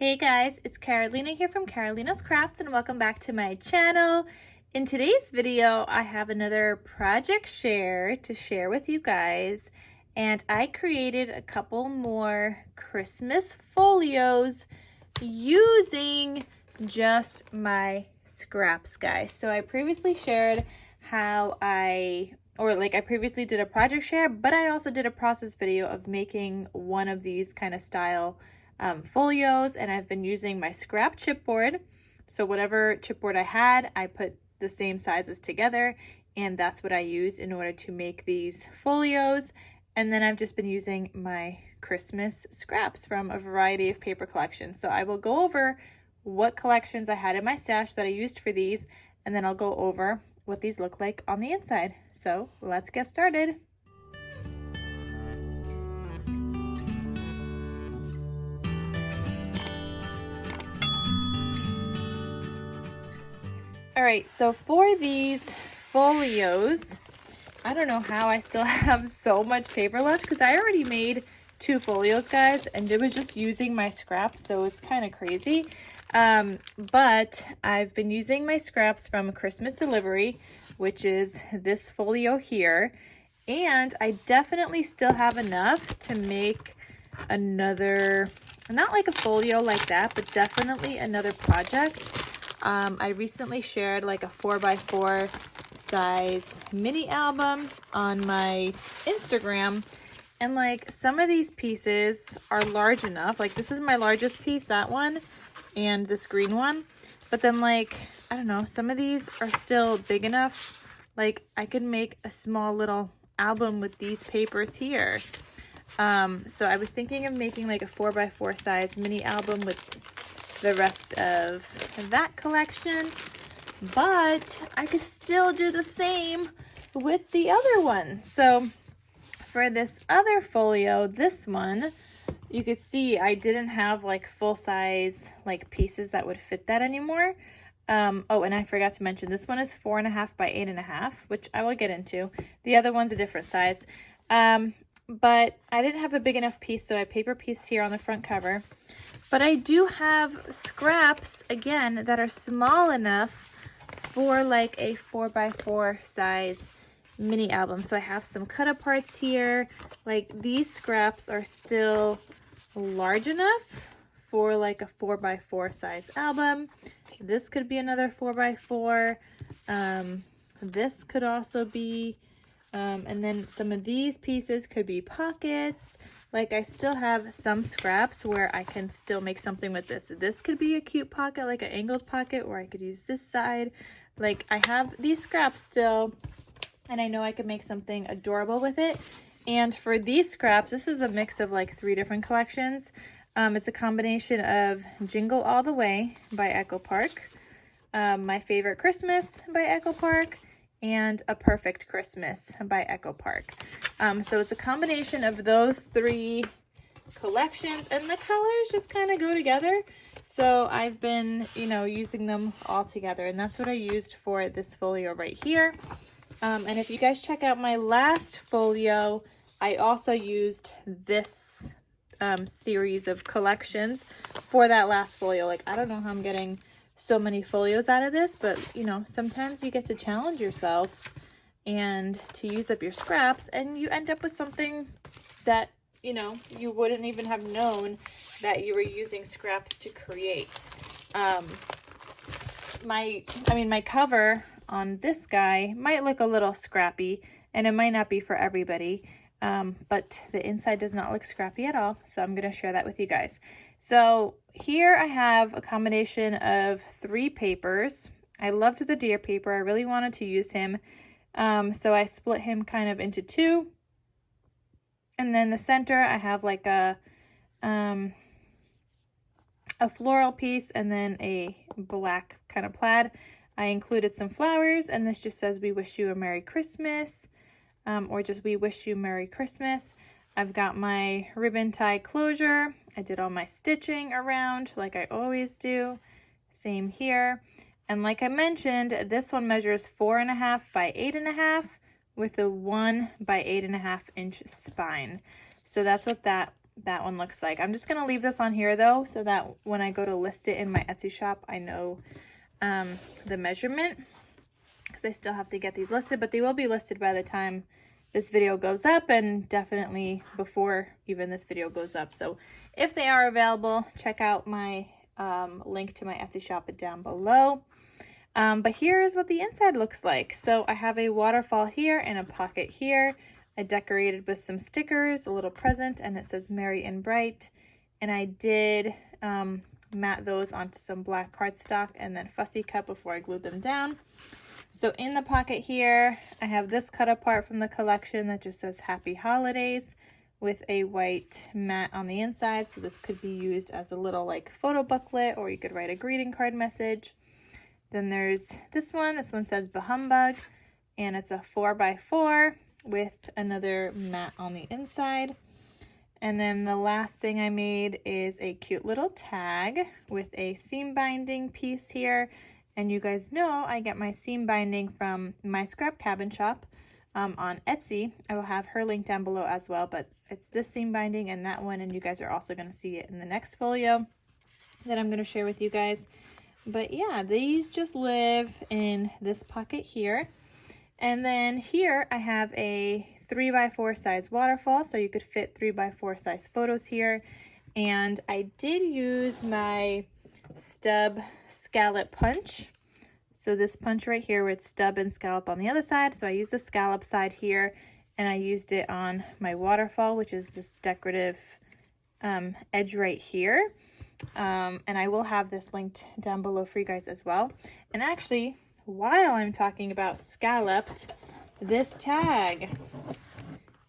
Hey guys, it's Carolina here from KarolinasKrafts and welcome back to my channel. In today's video, I have another project share to share with you guys, and I created a couple more Christmas folios using just my scraps, guys. So I previously shared how I previously did a project share, but I also did a process video of making one of these kind of style folios, and I've been using my scrap chipboard. So whatever chipboard I had, I put the same sizes together, and that's what I used in order to make these folios. And then I've just been using my Christmas scraps from a variety of paper collections. So I will go over what collections I had in my stash that I used for these, and then I'll go over what these look like on the inside. So let's get started. All right, so for these folios, I don't know how I still have so much paper left because I already made 2 folios, guys, and it was just using my scraps, so it's kind of crazy. But I've been using my scraps from Christmas delivery, which is this folio here, and I definitely still have enough to make another, not like a folio like that, but definitely another project. I recently shared like a 4x4 size mini album on my Instagram, and like some of these pieces are large enough. Like this is my largest piece, that one, and this green one. But then like, I don't know, some of these are still big enough. Like I could make a small little album with these papers here. So I was thinking of making like a 4x4 size mini album with the rest of that collection, but I could still do the same with the other one. So for this other folio, this one, you could see I didn't have like full size like pieces that would fit that anymore. Oh, and I forgot to mention, this one is 4.5 by 8.5, which I will get into. The other one's a different size. But I didn't have a big enough piece, so I paper pieced here on the front cover. But I do have scraps, again, that are small enough for like a 4x4 size mini album. So I have some cut aparts here. Like these scraps are still large enough for like a 4x4 size album. This could be another 4x4. This could also be, and then some of these pieces could be pockets. Like I still have some scraps where I can still make something with this. This could be a cute pocket, like an angled pocket, or I could use this side. Like I have these scraps still, and I know I could make something adorable with it. And for these scraps, this is a mix of like 3 different collections. It's a combination of Jingle All the Way by Echo Park, My Favorite Christmas by Echo Park, and A Perfect Christmas by Echo Park. So it's a combination of those 3 collections, and the colors just kind of go together. So I've been, using them all together, and that's what I used for this folio right here. And if you guys check out my last folio, I also used this series of collections for that last folio. Like, I don't know how I'm getting so many folios out of this, but sometimes you get to challenge yourself and to use up your scraps, and you end up with something that you wouldn't even have known that you were using scraps to create. My cover on this guy might look a little scrappy, and it might not be for everybody, but the inside does not look scrappy at all, so I'm going to share that with you guys. So here I have a combination of 3 papers. I loved the deer paper. I really wanted to use him. So I split him kind of into 2. And then the center, I have like a floral piece and then a black kind of plaid. I included some flowers, and this just says, "We wish you a Merry Christmas," or just "We wish you Merry Christmas." I've got my ribbon tie closure. I did all my stitching around like I always do. Same here. And like I mentioned, this one measures 4.5 by 8.5 with a 1 by 8.5 inch spine. So that's what that that one looks like. I'm just going to leave this on here though, so that when I go to list it in my Etsy shop, I know the measurement, because I still have to get these listed, but they will be listed by the time this video goes up, and definitely before even this video goes up. So if they are available, check out my link to my Etsy shop down below. But here is what the inside looks like. So I have a waterfall here and a pocket here. I decorated with some stickers, a little present, and it says Merry and Bright. And I did mat those onto some black cardstock and then fussy cut before I glued them down. So in the pocket here, I have this cut apart from the collection that just says Happy Holidays with a white mat on the inside. So this could be used as a little like photo booklet, or you could write a greeting card message. Then there's this one. This one says Bahumbug, and it's a 4x4 with another mat on the inside. And then the last thing I made is a cute little tag with a seam binding piece here. And you guys know I get my seam binding from my Scrap Cabin shop on Etsy. I will have her link down below as well, but it's this seam binding and that one, and you guys are also going to see it in the next folio that I'm going to share with you guys. But yeah, these just live in this pocket here. And then here I have a 3x4 size waterfall, so you could fit 3x4 size photos here. And I did use my stub scallop punch. So this punch right here with stub and scallop on the other side. So I used the scallop side here, and I used it on my waterfall, which is this decorative edge right here. And I will have this linked down below for you guys as well. And actually, while I'm talking about scalloped, this tag.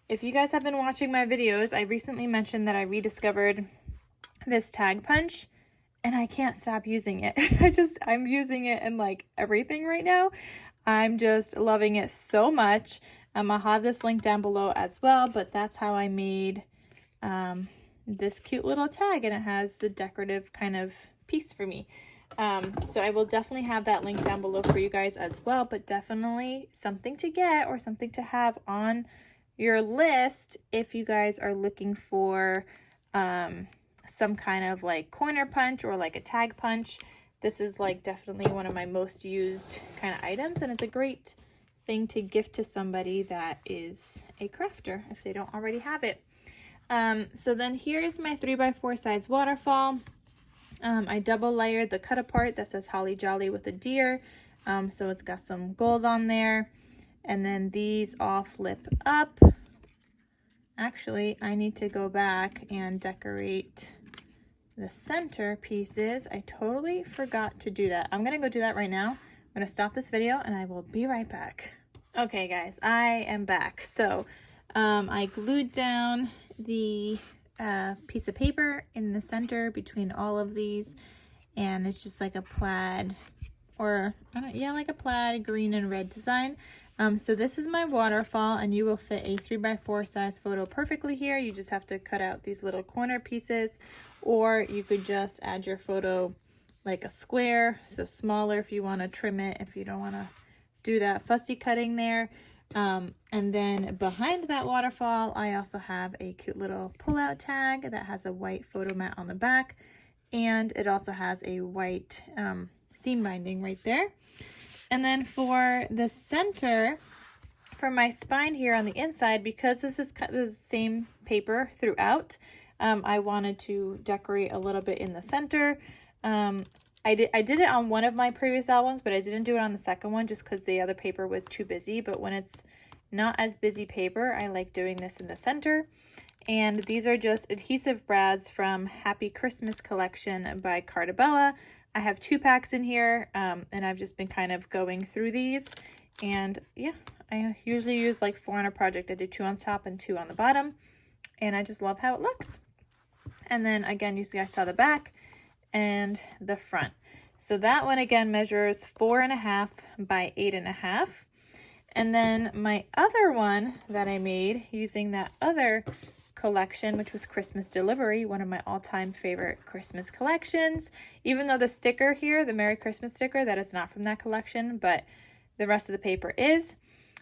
If you guys have been watching my videos, I recently mentioned that I rediscovered this tag punch, and I can't stop using it. I'm using it in like everything right now. I'm just loving it so much. I'll have this link down below as well, but that's how I made this cute little tag, and it has the decorative kind of piece for me. So I will definitely have that link down below for you guys as well, but definitely something to get or something to have on your list if you guys are looking for some kind of like corner punch or like a tag punch. This is like definitely one of my most used kind of items, and it's a great thing to gift to somebody that is a crafter if they don't already have it. So then here's my 3x4 size waterfall. I double layered the cut apart that says Holly Jolly with a deer. So it's got some gold on there. And then these all flip up. Actually, I need to go back and decorate the center pieces. I totally forgot to do that. I'm going to go do that right now. I'm going to stop this video and I will be right back. Okay guys, I am back. So I glued down the piece of paper in the center between all of these, and it's just like a plaid, or like a plaid green and red design. So this is my waterfall, and you will fit a 3x4 size photo perfectly here. You just have to cut out these little corner pieces, or you could just add your photo like a square, so smaller if you want to trim it, if you don't want to do that fussy cutting there. And then behind that waterfall, I also have a cute little pull-out tag that has a white photo mat on the back, and it also has a white seam binding right there. And then for the center, for my spine here on the inside, because this is the same paper throughout, I wanted to decorate a little bit in the center. I did it on one of my previous albums, but I didn't do it on the second one just because the other paper was too busy. But when it's not as busy paper, I like doing this in the center. And these are just adhesive brads from Happy Christmas collection by Cartabella. I have 2 packs in here, and I've just been kind of going through these. And yeah, I usually use like 4 on a project. I do 2 on top and 2 on the bottom. And I just love how it looks. And then again, you guys saw the back and the front. So that one again measures 4.5 by 8.5. And then my other one that I made using that other collection, which was Christmas Delivery, one of my all-time favorite Christmas collections. Even though the sticker here, the Merry Christmas sticker, that is not from that collection, but the rest of the paper is.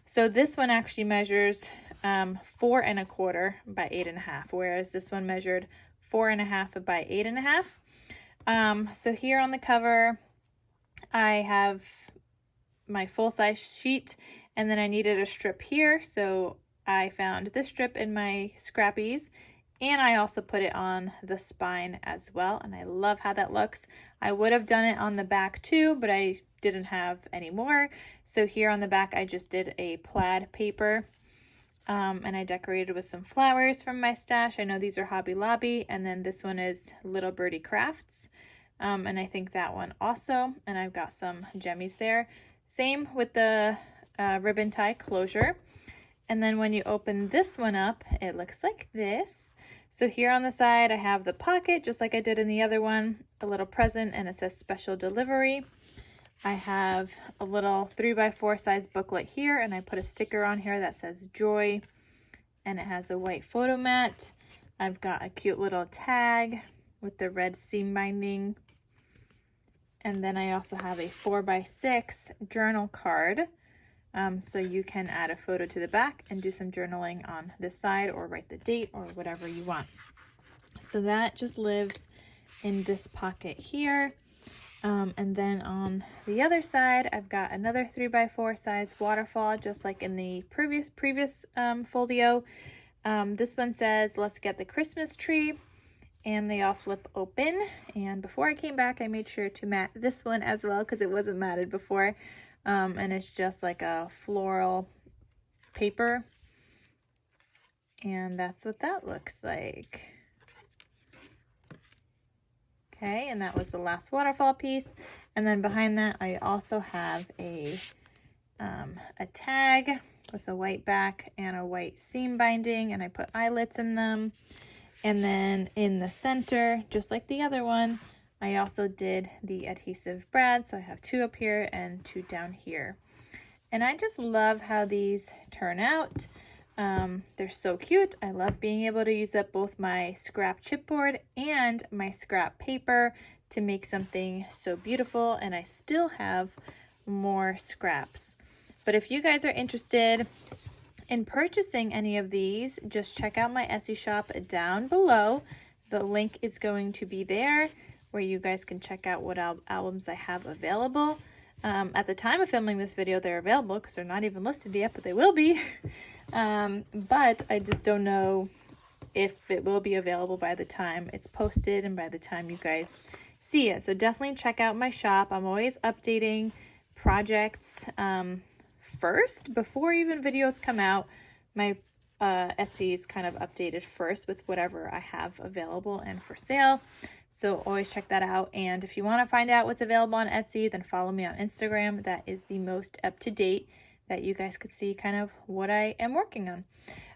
So this one actually measures 4 1/4 by 8 1/2, whereas this one measured 4 1/2 by 8 1/2. So here on the cover, I have my full-size sheet, and then I needed a strip here, so I found this strip in my scrappies, and I also put it on the spine as well, and I love how that looks. I would have done it on the back too, but I didn't have any more, so here on the back I just did a plaid paper, and I decorated with some flowers from my stash. I know these are Hobby Lobby, and then this one is Little Birdie Crafts, and I think that one also, and I've got some gemmies there. Same with the ribbon tie closure. And then when you open this one up, it looks like this. So here on the side, I have the pocket, just like I did in the other one, a little present, and it says special delivery. I have a little 3x4 size booklet here, and I put a sticker on here that says joy, and it has a white photo mat. I've got a cute little tag with the red seam binding. And then I also have a 4x6 journal card. So you can add a photo to the back and do some journaling on this side, or write the date or whatever you want. So that just lives in this pocket here. And then on the other side, I've got another 3x4 size waterfall, just like in the previous folio. This one says, let's get the Christmas tree. And they all flip open, and before I came back I made sure to mat this one as well because it wasn't matted before, and it's just like a floral paper, and that's what that looks like. Okay, and that was the last waterfall piece, and then behind that I also have a tag with a white back and a white seam binding, and I put eyelets in them. And then in the center, just like the other one, I also did the adhesive brad. So I have 2 up here and 2 down here. And I just love how these turn out. They're so cute. I love being able to use up both my scrap chipboard and my scrap paper to make something so beautiful. And I still have more scraps. But if you guys are interested in purchasing any of these, just check out my Etsy shop down below. The link is going to be there where you guys can check out what albums I have available. At the time of filming this video, they're available because they're not even listed yet, but they will be. But I just don't know if it will be available by the time it's posted and by the time you guys see it. So definitely check out my shop. I'm always updating projects first before even videos come out. My Etsy is kind of updated first with whatever I have available and for sale, so always check that out. And if you want to find out what's available on Etsy, then follow me on Instagram. That is the most up-to-date, that you guys could see kind of what I am working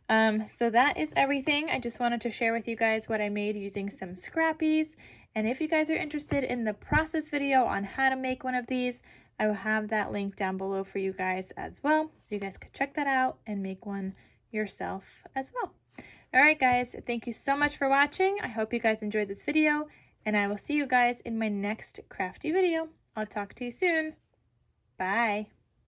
on. So that is everything. I just wanted to share with you guys what I made using some scrappies, and if you guys are interested in the process video on how to make one of these, I will have that link down below for you guys as well, so you guys could check that out and make one yourself as well. All right, guys, thank you so much for watching. I hope you guys enjoyed this video, and I will see you guys in my next crafty video. I'll talk to you soon. Bye.